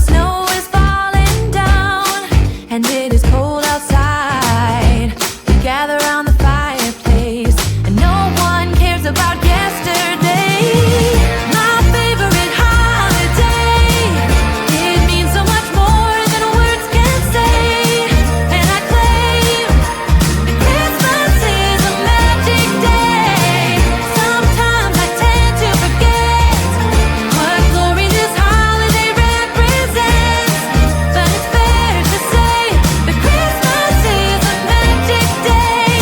snow is falling down and it is cold outside, we gather around the fireplace and no one cares about yesterday. My favorite holiday, it means so much more than words can say. And I claim that Christmas is a magic day. Sometimes I tend to forget what glory this holiday represents, but it's fair to say that Christmas is a magic day.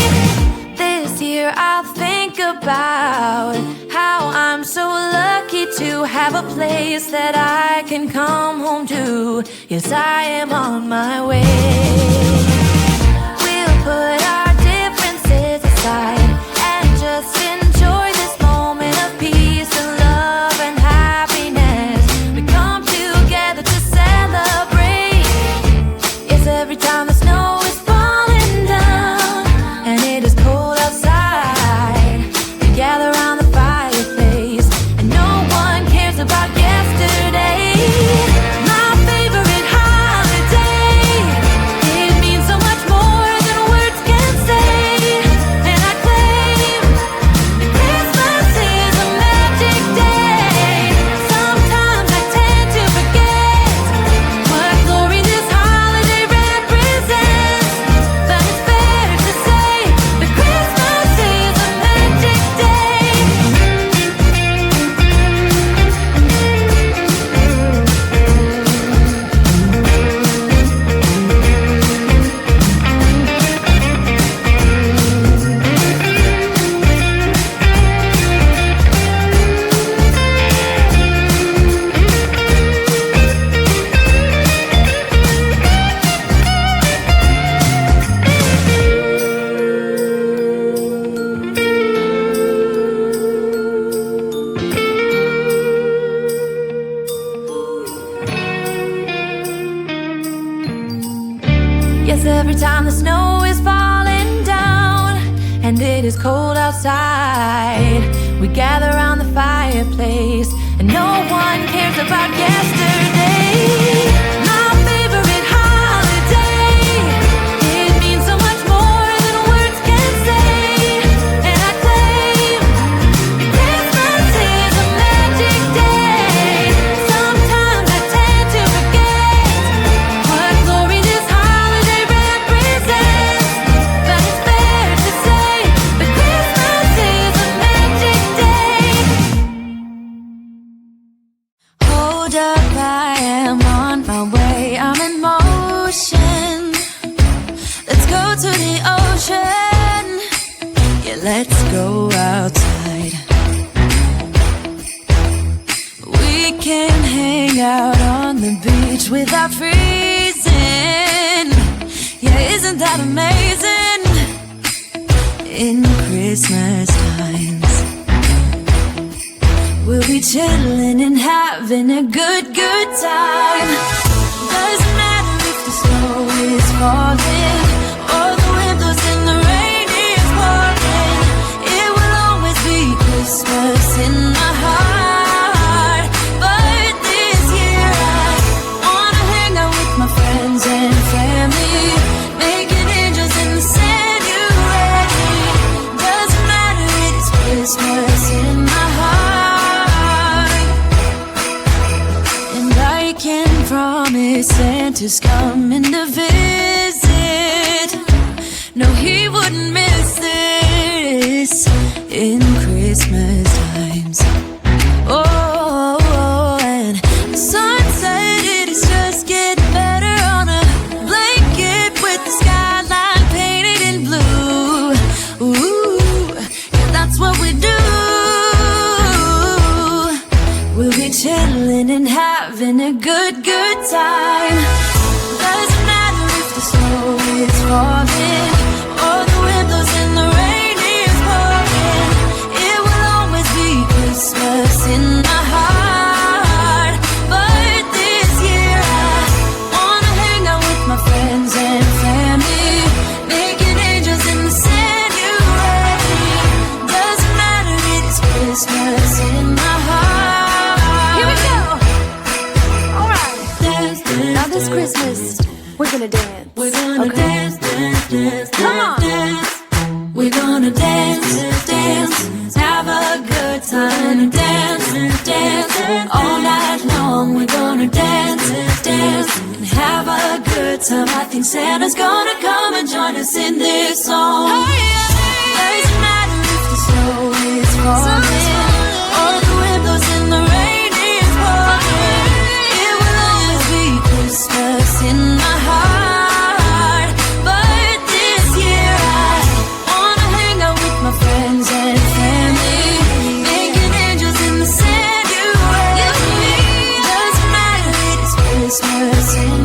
This year I'll think about how I'm so lucky to have a place that I can come home to. Yes, I am on my way. We'll put our differences aside and just enjoy this moment of peace and love and happiness. We come together to celebrate. Yes, every time the snow is falling down and it is cold outside, we gather around the fireplace and no one cares about yesterday. My favorite holiday, it means so much more than words can say. And I claim that Christmas is a magic day. Sometimes I tend to forget what glory this holiday represents, but it's fair to say that Christmas is a magic day. Yes, every time the snow is falling down and it is cold outside, we gather around the fireplace and no one cares about yesterday. My favorite holiday, it means so much more than words can say. And I claim that Christmas is a magic day. Sometimes I tend to forget what glory this holiday represents, but it's fair to say that Christmas is a magic day. Hold up, I am on my way, I'm in motion. Let's go to the ocean, yeah, let's go outside. We can hang out on the beach without freezing. Yeah, isn't that amazing? In Christmas times, we'll be chilling and having a good time. Doesn't matter if the snow is falling or the wind blows and the rain is pouring. It will always be Christmas in my heart. But this year I wanna hang out with my friends and family, making angels in the sanctuary. Doesn't matter, it's Christmas in my heart. And I can promise Santa's coming to visit. No, he wouldn't miss this in Christmas times. Oh, and the sun said it is just getting better on a blanket with the skyline painted in blue. Ooh, yeah, that's what we do. We'll be chilling and having a good time. Doesn't matter if the snow is falling or the wind blows and the rain is pouring. It will always be Christmas in my heart. But this year I wanna hang out with my friends and family, making angels in the sanctuary. Doesn't matter, it's Christmas in my heart. Here we go. All right. Dance Christmas, we're gonna dance. We're gonna dance, dance, dance, Come on. dance. We're gonna dance, dance, have a good time. Dance, dance, all night long. We're gonna dance, dance, and have a good time. I think Santa's gonna come and join us in this song. Oh, yeah. Doesn't matter if the snow is falling or the wind blows and the rain is pouring. It will always be Christmas in my heart. But this year I wanna hang out with my friends and family, making angels in the sanctuary. Doesn't matter, it is Christmas in